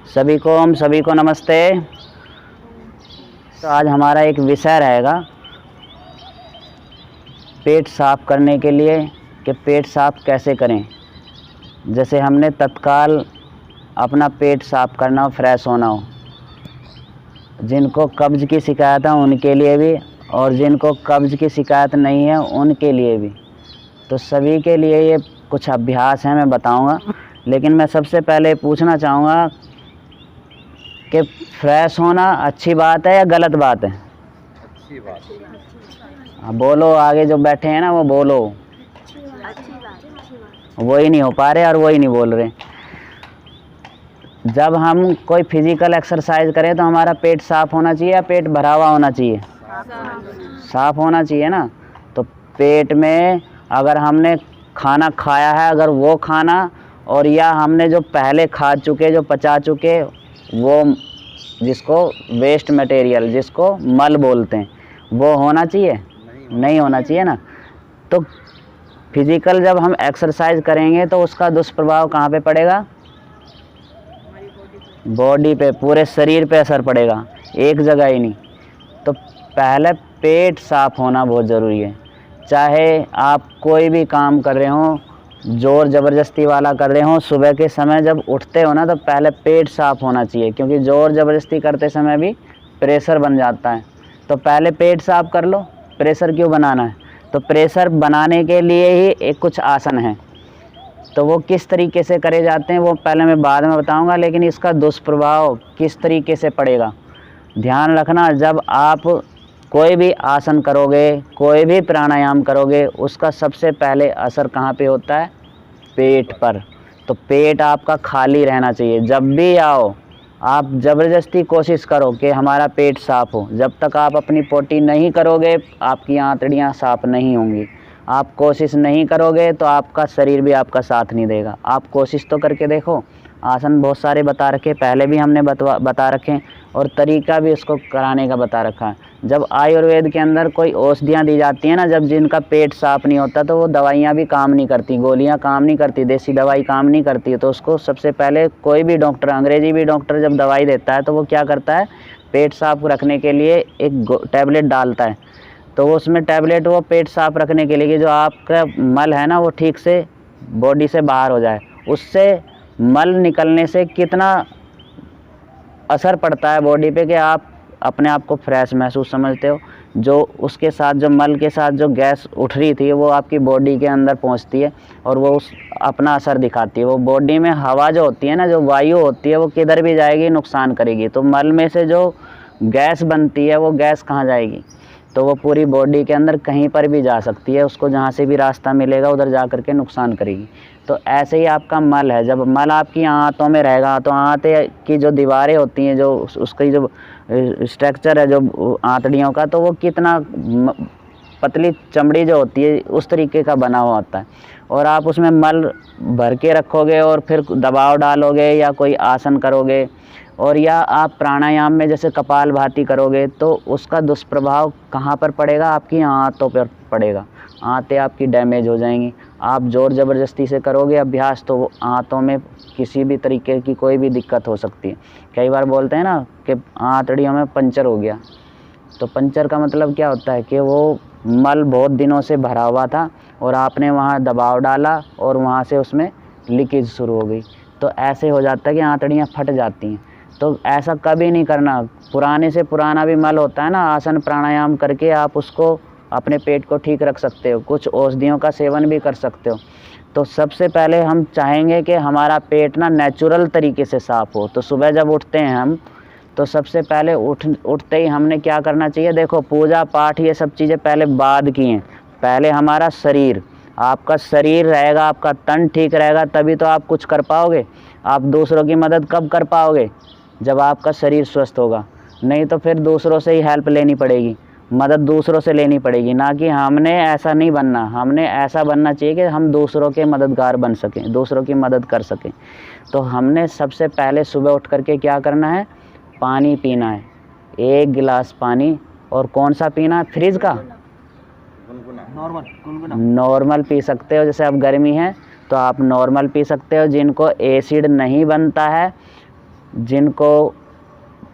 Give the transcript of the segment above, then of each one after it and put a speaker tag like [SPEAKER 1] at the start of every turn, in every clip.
[SPEAKER 1] सभी को नमस्ते। तो आज हमारा एक विषय रहेगा पेट साफ़ करने के लिए कि पेट साफ़ कैसे करें। जैसे हमने तत्काल अपना पेट साफ़ करना हो, फ्रेश होना हो, जिनको कब्ज़ की शिकायत है उनके लिए भी और जिनको कब्ज़ की शिकायत नहीं है उनके लिए भी। तो सभी के लिए ये कुछ अभ्यास हैं, मैं बताऊंगा। लेकिन मैं सबसे पहले पूछना चाहूँगा कि फ्रेश होना अच्छी बात है या गलत बात है?
[SPEAKER 2] अच्छी बात।
[SPEAKER 1] हाँ बोलो, आगे जो बैठे हैं ना वो बोलो। वही नहीं हो पा रहे और वही नहीं बोल रहे। जब हम कोई फिजिकल एक्सरसाइज करें तो हमारा पेट साफ़ होना चाहिए या पेट भरा हुआ होना चाहिए? साफ़ होना चाहिए ना। तो पेट में अगर हमने खाना खाया है, अगर वो खाना और या हमने जो पहले खा चुके, जो पचा चुके, वो जिसको वेस्ट मटेरियल, जिसको मल बोलते हैं, वो होना चाहिए? नहीं होना चाहिए ना। तो फिजिकल जब हम एक्सरसाइज करेंगे तो उसका दुष्प्रभाव कहाँ पे पड़ेगा? बॉडी पे, पूरे शरीर पे असर पड़ेगा, एक जगह ही नहीं। तो पहले पेट साफ़ होना बहुत ज़रूरी है। चाहे आप कोई भी काम कर रहे हो, ज़ोर ज़बरदस्ती वाला कर रहे हो, सुबह के समय जब उठते हो ना तो पहले पेट साफ़ होना चाहिए, क्योंकि ज़ोर ज़बरदस्ती करते समय भी प्रेशर बन जाता है। तो पहले पेट साफ़ कर लो। प्रेशर क्यों बनाना है? तो प्रेशर बनाने के लिए ही एक कुछ आसन है। तो वो किस तरीके से करे जाते हैं वो पहले मैं बाद में बताऊंगा, लेकिन इसका दुष्प्रभाव किस तरीके से पड़ेगा ध्यान रखना। जब आप कोई भी आसन करोगे, कोई भी प्राणायाम करोगे, उसका सबसे पहले असर कहाँ पे होता है? पेट पर। तो पेट आपका खाली रहना चाहिए। जब भी आओ आप ज़बरदस्ती कोशिश करो कि हमारा पेट साफ़ हो। जब तक आप अपनी पोटी नहीं करोगे आपकी आंतड़ियाँ साफ़ नहीं होंगी। आप कोशिश नहीं करोगे तो आपका शरीर भी आपका साथ नहीं देगा। आप कोशिश तो करके देखो। आसन बहुत सारे बता रखे, पहले भी हमने बता रखे और तरीका भी उसको कराने का बता रखा है। जब आयुर्वेद के अंदर कोई औषधियाँ दी जाती हैं ना, जब जिनका पेट साफ़ नहीं होता तो वो दवाइयाँ भी काम नहीं करती, गोलियाँ काम नहीं करती, देसी दवाई काम नहीं करती। तो उसको सबसे पहले कोई भी डॉक्टर, अंग्रेजी भी डॉक्टर जब दवाई देता है तो वो क्या करता है? पेट साफ़ रखने के लिए एक टैबलेट डालता है। तो उसमें टैबलेट वो पेट साफ़ रखने के लिए कि जो आपका मल है ना वो ठीक से बॉडी से बाहर हो जाए। उससे मल निकलने से कितना असर पड़ता है बॉडी पे कि आप अपने आप को फ्रेश महसूस समझते हो। जो उसके साथ, जो मल के साथ जो गैस उठ रही थी वो आपकी बॉडी के अंदर पहुंचती है और वो उस अपना असर दिखाती है। वो बॉडी में हवा जो होती है ना, जो वायु होती है, वो किधर भी जाएगी नुकसान करेगी। तो मल में से जो गैस बनती है वो गैस कहाँ जाएगी? तो वो पूरी बॉडी के अंदर कहीं पर भी जा सकती है, उसको जहाँ से भी रास्ता मिलेगा उधर जा कर के नुकसान करेगी। तो ऐसे ही आपका मल है, जब मल आपकी आंतों में रहेगा तो आंतें की जो दीवारें होती हैं, जो उसकी जो स्ट्रक्चर है जो आंतड़ियों का, तो वो कितना पतली चमड़ी जो होती है उस तरीके का बना हुआ होता है। और आप उसमें मल भर के रखोगे और फिर दबाव डालोगे या कोई आसन करोगे और या आप प्राणायाम में जैसे कपालभाति करोगे तो उसका दुष्प्रभाव कहाँ पर पड़ेगा? आपकी आंतों पर पड़ेगा। आंतें आपकी डैमेज हो जाएंगी। आप ज़ोर ज़बरदस्ती से करोगे अभ्यास तो आंतों में किसी भी तरीके की कोई भी दिक्कत हो सकती है। कई बार बोलते हैं ना कि आंतड़ियों में पंचर हो गया। तो पंचर का मतलब क्या होता है कि वो मल बहुत दिनों से भरा हुआ था और आपने वहाँ दबाव डाला और वहाँ से उसमें लीकेज शुरू हो गई। तो ऐसे हो जाता है कि आंतड़ियाँ फट जाती हैं। तो ऐसा कभी नहीं करना। पुराने से पुराना भी मल होता है ना, आसन प्राणायाम करके आप उसको अपने पेट को ठीक रख सकते हो। कुछ औषधियों का सेवन भी कर सकते हो। तो सबसे पहले हम चाहेंगे कि हमारा पेट ना नेचुरल तरीके से साफ़ हो। तो सुबह जब उठते हैं हम तो सबसे पहले उठते ही हमने क्या करना चाहिए? देखो, पूजा पाठ ये सब चीज़ें पहले बाद की हैं। पहले हमारा शरीर, आपका शरीर रहेगा, आपका तन ठीक रहेगा तभी तो आप कुछ कर पाओगे। आप दूसरों की मदद कब कर पाओगे? जब आपका शरीर स्वस्थ होगा। नहीं तो फिर दूसरों से ही हेल्प लेनी पड़ेगी, मदद दूसरों से लेनी पड़ेगी। ना कि हमने ऐसा नहीं बनना, हमने ऐसा बनना चाहिए कि हम दूसरों के मददगार बन सकें, दूसरों की मदद कर सकें। तो हमने सबसे पहले सुबह उठ करके क्या करना है? पानी पीना है, 1 गिलास पानी। और कौन सा पीना है? फ्रिज का? नॉर्मल पी सकते हो। जैसे अब गर्मी है तो आप नॉर्मल पी सकते हो। जिनको एसिड नहीं बनता है जिनको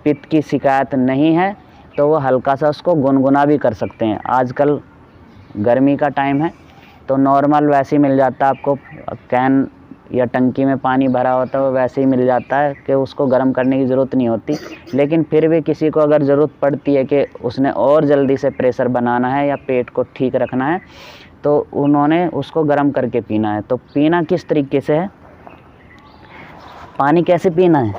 [SPEAKER 1] पित्त की शिकायत नहीं है तो वो हल्का सा उसको गुनगुना भी कर सकते हैं। आजकल गर्मी का टाइम है तो नॉर्मल वैसे ही मिल जाता है आपको, कैन या टंकी में पानी भरा होता है वो वैसे ही मिल जाता है कि उसको गर्म करने की ज़रूरत नहीं होती। लेकिन फिर भी किसी को अगर ज़रूरत पड़ती है कि उसने और जल्दी से प्रेशर बनाना है या पेट को ठीक रखना है तो उन्होंने उसको गर्म करके पीना है। तो पीना किस तरीके से है, पानी कैसे पीना है,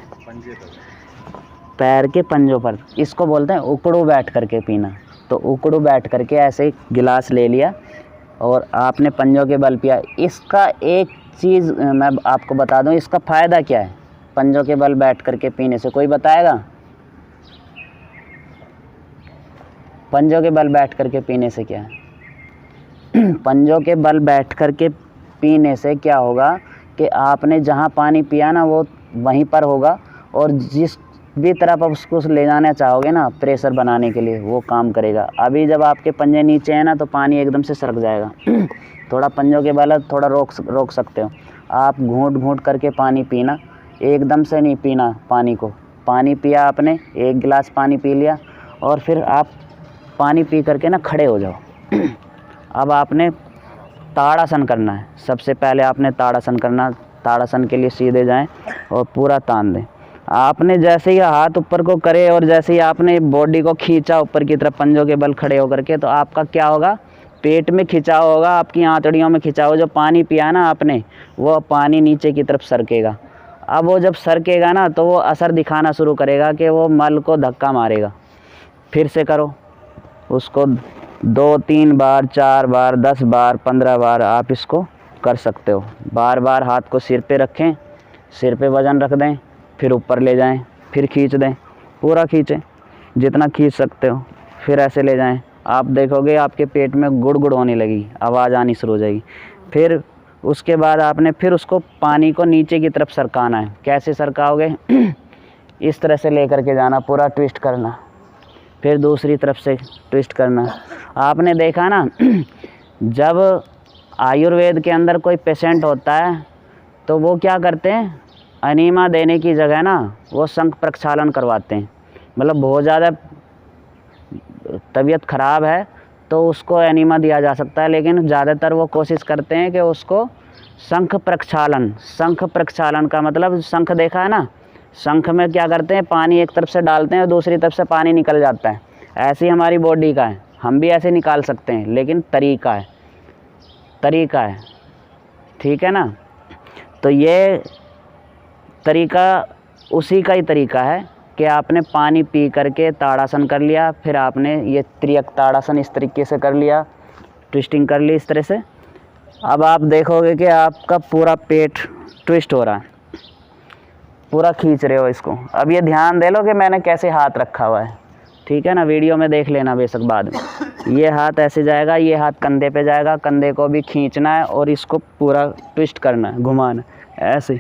[SPEAKER 1] पैर के पंजों पर, इसको बोलते हैं उकड़ू बैठ करके पीना। तो उकड़ू बैठ करके ऐसे गिलास ले लिया और आपने पंजों के बल पिया। इसका एक चीज़ मैं आपको बता दूं, इसका फ़ायदा क्या है पंजों के बल बैठ करके पीने से, कोई बताएगा? पंजों के बल बैठ करके पीने से क्या है? पंजों के बल बैठ करके पीने से क्या होगा कि आपने जहाँ पानी पिया ना वो वहीं पर होगा, और जिस भी तरफ आप उसको ले जाना चाहोगे ना प्रेशर बनाने के लिए वो काम करेगा। अभी जब आपके पंजे नीचे हैं ना तो पानी एकदम से सरक जाएगा। थोड़ा पंजों के बल थोड़ा रोक सकते हो आप। घूंट घूंट करके पानी पीना, एकदम से नहीं पीना पानी को। पानी पिया आपने, एक गिलास पानी पी लिया और फिर आप पानी पी करके ना खड़े हो जाओ। अब आपने ताड़ासन करना है। सबसे पहले आपने ताड़ासन करना। ताड़ासन के लिए सीधे जाएं और पूरा तान दें। आपने जैसे ही हाथ ऊपर को करे और जैसे ही आपने बॉडी को खींचा ऊपर की तरफ पंजों के बल खड़े होकर के, तो आपका क्या होगा, पेट में खिंचाव होगा, आपकी आंतड़ियों में खिंचाव। जो पानी पिया ना आपने वो पानी नीचे की तरफ सरकेगा। अब वो जब सरकेगा ना तो वो असर दिखाना शुरू करेगा कि वो मल को धक्का मारेगा। फिर से करो उसको 2-3 बार, 4 बार, 10 बार, 15 बार आप इसको कर सकते हो। बार बार हाथ को सिर पे रखें, सिर पे वज़न रख दें, फिर ऊपर ले जाएं, फिर खींच दें, पूरा खींचें जितना खींच सकते हो, फिर ऐसे ले जाएं। आप देखोगे आपके पेट में गुड़गुड़ होने लगी, आवाज़ आनी शुरू हो जाएगी। फिर उसके बाद आपने फिर उसको पानी को नीचे की तरफ सरकाना है। कैसे सरकाओगे? इस तरह से लेकर के जाना, पूरा ट्विस्ट करना, फिर दूसरी तरफ से ट्विस्ट करना। आपने देखा ना जब आयुर्वेद के अंदर कोई पेशेंट होता है तो वो क्या करते हैं, अनीमा देने की जगह ना वो शंख प्रक्षालन करवाते हैं। मतलब बहुत ज़्यादा तबीयत ख़राब है तो उसको एनीमा दिया जा सकता है, लेकिन ज़्यादातर वो कोशिश करते हैं कि उसको शंख प्रक्षालन। शंख प्रक्षालन का मतलब, शंख देखा है ना, शंख में क्या करते हैं, पानी एक तरफ से डालते हैं और दूसरी तरफ से पानी निकल जाता है। ऐसे ही हमारी बॉडी का है, हम भी ऐसे निकाल सकते हैं, लेकिन तरीका है, ठीक है ना। तो ये तरीका उसी का ही तरीका है कि आपने पानी पी करके ताड़ासन कर लिया, फिर आपने ये त्रियक ताड़ासन इस तरीके से कर लिया, ट्विस्टिंग कर ली इस तरह से। अब आप देखोगे कि आपका पूरा पेट ट्विस्ट हो रहा है, पूरा खींच रहे हो इसको। अब ये ध्यान दे लो कि मैंने कैसे हाथ रखा हुआ है, ठीक है ना। वीडियो में देख लेना बेशक बाद में। ये हाथ ऐसे जाएगा, ये हाथ कंधे पे जाएगा, कंधे को भी खींचना है और इसको पूरा ट्विस्ट करना है, घुमाना ऐसे।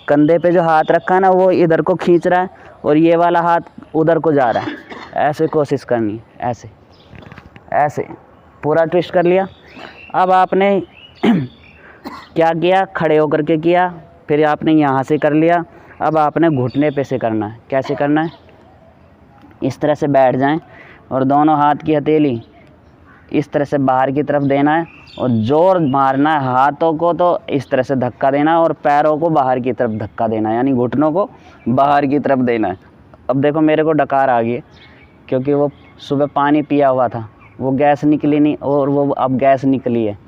[SPEAKER 1] कंधे पे जो हाथ रखा है ना वो इधर को खींच रहा है और ये वाला हाथ उधर को जा रहा है, ऐसे कोशिश करनी है, ऐसे ऐसे पूरा ट्विस्ट कर लिया। अब आपने क्या किया, खड़े होकर के किया, फिर आपने यहाँ से कर लिया। अब आपने घुटने पे से करना है। कैसे करना है, इस तरह से बैठ जाएं और दोनों हाथ की हथेली इस तरह से बाहर की तरफ देना है और ज़ोर मारना है। हाथों को तो इस तरह से धक्का देना है और पैरों को बाहर की तरफ धक्का देना है, यानी घुटनों को बाहर की तरफ देना है। अब देखो मेरे को डकार आ गई क्योंकि वो सुबह पानी पिया हुआ था, वो गैस निकली नहीं और वो अब गैस निकली है।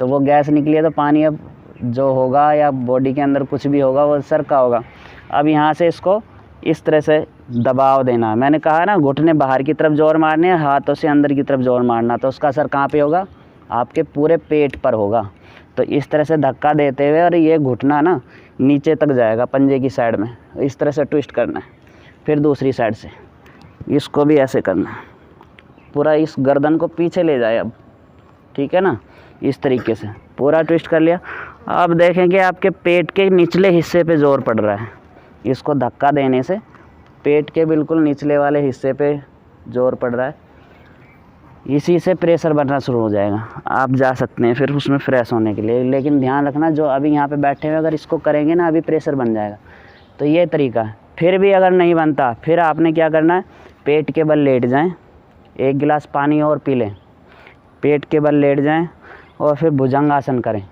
[SPEAKER 1] तो वो गैस निकली है तो पानी अब जो होगा या बॉडी के अंदर कुछ भी होगा वो सरका होगा। अब यहाँ से इसको इस तरह से दबाव देना है। मैंने कहा ना घुटने बाहर की तरफ जोर मारने हैं, हाथों से अंदर की तरफ जोर मारना, तो उसका असर कहाँ पे होगा, आपके पूरे पेट पर होगा। तो इस तरह से धक्का देते हुए और ये घुटना ना नीचे तक जाएगा पंजे की साइड में, इस तरह से ट्विस्ट करना है। फिर दूसरी साइड से इसको भी ऐसे करना है, पूरा इस गर्दन को पीछे ले जाए अब, ठीक है ना। इस तरीके से पूरा ट्विस्ट कर लिया। अब देखेंगे आपके पेट के निचले हिस्से पे ज़ोर पड़ रहा है, इसको धक्का देने से पेट के बिल्कुल निचले वाले हिस्से पे ज़ोर पड़ रहा है, इसी से प्रेशर बनना शुरू हो जाएगा। आप जा सकते हैं फिर उसमें फ्रेश होने के लिए, लेकिन ध्यान रखना जो अभी यहाँ पे बैठे हुए अगर इसको करेंगे ना अभी प्रेशर बन जाएगा। तो ये तरीका है, फिर भी अगर नहीं बनता, फिर आपने क्या करना है, पेट के बल लेट जाएं, 1 गिलास पानी और पी लें, पेट के बल लेट जाएं और फिर भुजंगासन करें।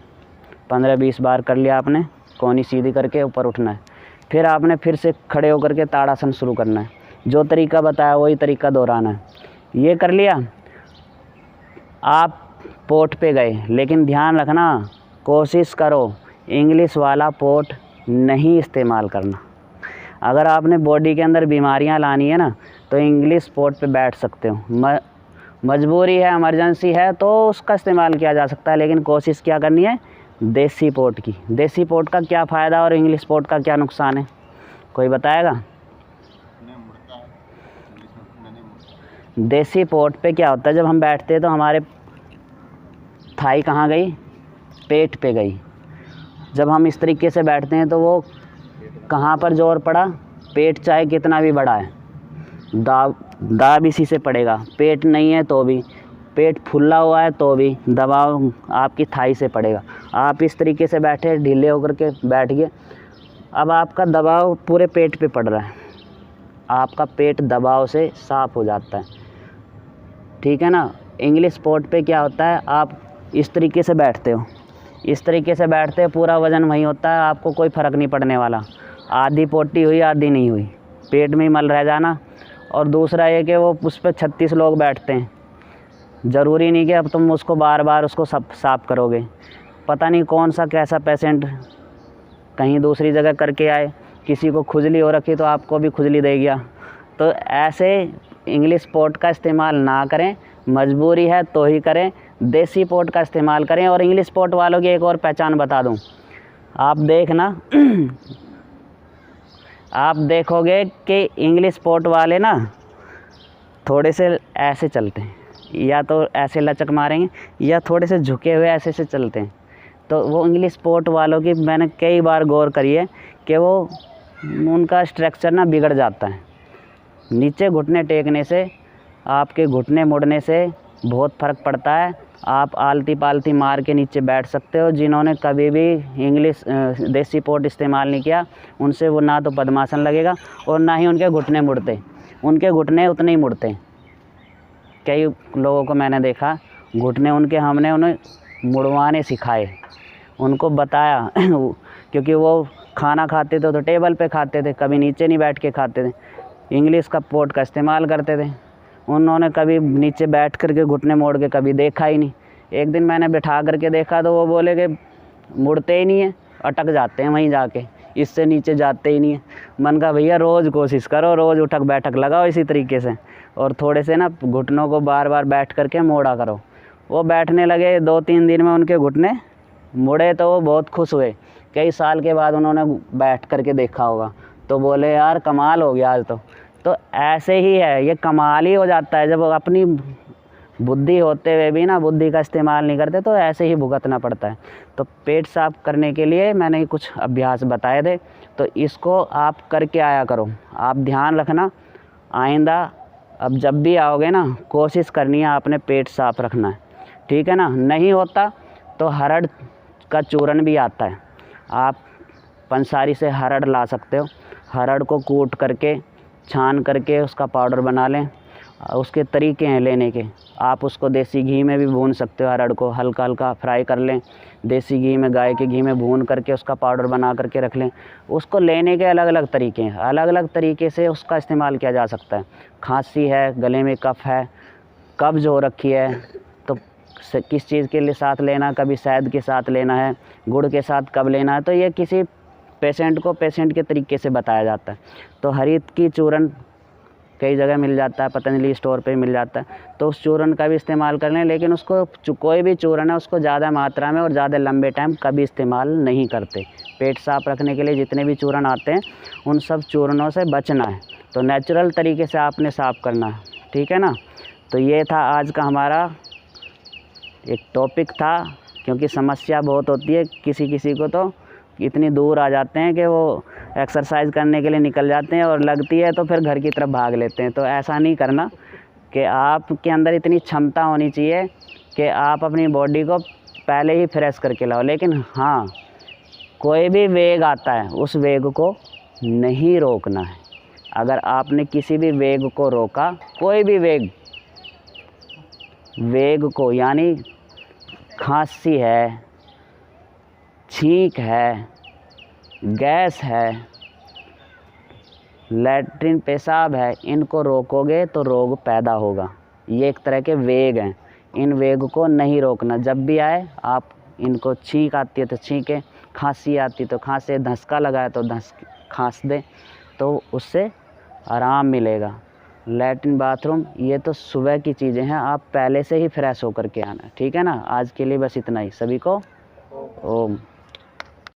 [SPEAKER 1] 15-20 बार कर लिया आपने, कोहनी सीधी करके ऊपर उठना है। फिर आपने फिर से खड़े होकर के ताड़ासन शुरू करना है। जो तरीका बताया वही तरीका दोहराना है। ये कर लिया, आप पोट पे गए, लेकिन ध्यान रखना, कोशिश करो इंग्लिश वाला पोट नहीं इस्तेमाल करना। अगर आपने बॉडी के अंदर बीमारियां लानी है ना, तो इंग्लिश पोट पे बैठ सकते हो। मजबूरी है, इमरजेंसी है तो उसका इस्तेमाल किया जा सकता है, लेकिन कोशिश क्या करनी है, देसी पोट की। देसी पोट का क्या फ़ायदा और इंग्लिश पोट का क्या नुकसान है, कोई बताएगा? देसी पोट पे क्या होता है, जब हम बैठते हैं तो हमारे थाई कहाँ गई, पेट पे गई। जब हम इस तरीके से बैठते हैं तो वो कहाँ पर जोर पड़ा, पेट चाहे कितना भी बड़ा है, दाब इसी से पड़ेगा। पेट नहीं है तो भी, पेट फुला हुआ है तो भी दबाव आपकी थाई से पड़ेगा। आप इस तरीके से बैठे, ढीले होकर के बैठ गए, अब आपका दबाव पूरे पेट पे पड़ रहा है, आपका पेट दबाव से साफ़ हो जाता है, ठीक है ना। इंग्लिश पोट पे क्या होता है, आप इस तरीके से बैठते हो, इस तरीके से बैठते हैं, पूरा वज़न वहीं होता है, आपको कोई फ़र्क नहीं पड़ने वाला। आधी पोटी हुई आधी नहीं हुई, पेट में ही मल रह जाना। और दूसरा ये कि वो उस पर 36 लोग बैठते हैं, ज़रूरी नहीं कि अब तुम उसको बार बार उसको साफ़ करोगे। पता नहीं कौन सा कैसा पेशेंट कहीं दूसरी जगह करके आए, किसी को खुजली हो रखी तो आपको भी खुजली दे गया। तो ऐसे इंग्लिश पोट का इस्तेमाल ना करें, मजबूरी है तो ही करें, देसी पोट का इस्तेमाल करें। और इंग्लिश पोट वालों की एक और पहचान बता दूं, आप देखना आप देखोगे कि इंग्लिश पोट वाले ना थोड़े से ऐसे चलते हैं, या तो ऐसे लचक मारेंगे या थोड़े से झुके हुए ऐसे से चलते हैं। तो वो इंग्लिश पोट वालों की मैंने कई बार गौर करी है कि वो उनका स्ट्रक्चर ना बिगड़ जाता है। नीचे घुटने टेकने से, आपके घुटने मुड़ने से बहुत फ़र्क पड़ता है। आप आलती पालती मार के नीचे बैठ सकते हो। जिन्होंने कभी भी इंग्लिश देसी पोट इस्तेमाल नहीं किया, उनसे वो ना तो पद्मासन लगेगा और ना ही उनके घुटने मुड़ते, उनके घुटने उतने ही मुड़ते। कई लोगों को मैंने देखा, घुटने उनके हमने उन्हें मुड़वाने सिखाए, उनको बताया क्योंकि वो खाना खाते थे तो टेबल पे खाते थे, कभी नीचे नहीं बैठ के खाते थे, इंग्लिश का पोट का इस्तेमाल करते थे। उन्होंने कभी नीचे बैठ कर के घुटने मोड़ के कभी देखा ही नहीं। एक दिन मैंने बैठा करके देखा तो वो बोले कि मुड़ते ही नहीं है, अटक जाते हैं वहीं जाके, इससे नीचे जाते ही नहीं है। मन का भैया रोज़ कोशिश करो, रोज़ उठक बैठक लगाओ इसी तरीके से, और थोड़े से ना घुटनों को बार बार बैठ करके मोड़ा करो। वो बैठने लगे, 2-3 दिन में उनके घुटने मुड़े तो वो बहुत खुश हुए। कई साल के बाद उन्होंने बैठ करके देखा होगा तो बोले यार कमाल हो गया आज तो ऐसे ही है, ये कमाल ही हो जाता है जब अपनी बुद्धि होते हुए भी ना बुद्धि का इस्तेमाल नहीं करते, तो ऐसे ही भुगतना पड़ता है। तो पेट साफ करने के लिए मैंने कुछ अभ्यास बताए थे, तो इसको आप करके आया करो। आप ध्यान रखना, आइंदा अब जब भी आओगे ना, कोशिश करनी है आपने पेट साफ रखना है, ठीक है ना। नहीं होता तो हरड़ का चूरन भी आता है, आप पंसारी से हरड़ ला सकते हो। हरड़ को कूट करके छान करके उसका पाउडर बना लें। उसके तरीके हैं लेने के, आप उसको देसी घी में भी भून सकते हो, हरड़ को हल्का हल्का फ्राई कर लें, देसी घी में, गाय के घी में भून करके उसका पाउडर बना करके रख लें। उसको लेने के अलग अलग तरीके हैं, अलग अलग तरीके से उसका इस्तेमाल किया जा सकता है। खांसी है, गले में कफ़ है, कब्ज़ हो रखी है, तो किस चीज़ के लिए साथ लेना, कभी शहद के साथ लेना है, गुड़ के साथ कब लेना है, तो ये किसी पेशेंट को पेशेंट के तरीके से बताया जाता है। तो हरीत की चूरन कई जगह मिल जाता है, पतंजलि स्टोर पे मिल जाता है, तो उस चूरन का भी इस्तेमाल कर लें। लेकिन उसको कोई भी चूरन है उसको ज़्यादा मात्रा में और ज़्यादा लंबे टाइम कभी इस्तेमाल नहीं करते। पेट साफ़ रखने के लिए जितने भी चूरन आते हैं उन सब चूरनों से बचना है, तो नेचुरल तरीके से आपने साफ़ करना है, ठीक है ना। तो ये था आज का हमारा एक टॉपिक था, क्योंकि समस्या बहुत होती है, किसी किसी को तो इतनी दूर आ जाते हैं कि वो एक्सरसाइज करने के लिए निकल जाते हैं और लगती है तो फिर घर की तरफ भाग लेते हैं। तो ऐसा नहीं करना, कि आपके अंदर इतनी क्षमता होनी चाहिए कि आप अपनी बॉडी को पहले ही फ्रेश करके लाओ। लेकिन हाँ, कोई भी वेग आता है उस वेग को नहीं रोकना है। अगर आपने किसी भी वेग को रोका, कोई भी वेग को, यानी खांसी है, छींक है, गैस है, लैट्रिन पेशाब है, इनको रोकोगे तो रोग पैदा होगा। ये एक तरह के वेग हैं, इन वेग को नहीं रोकना। जब भी आए आप इनको, छींक आती है तो छींकें, खांसी आती तो खांसे, धंसका लगाए तो खांस दें, तो उससे आराम मिलेगा। लैट्रिन बाथरूम ये तो सुबह की चीज़ें हैं, आप पहले से ही फ्रेश होकर के आना, ठीक है ना। आज के लिए बस इतना ही। सभी को ओम।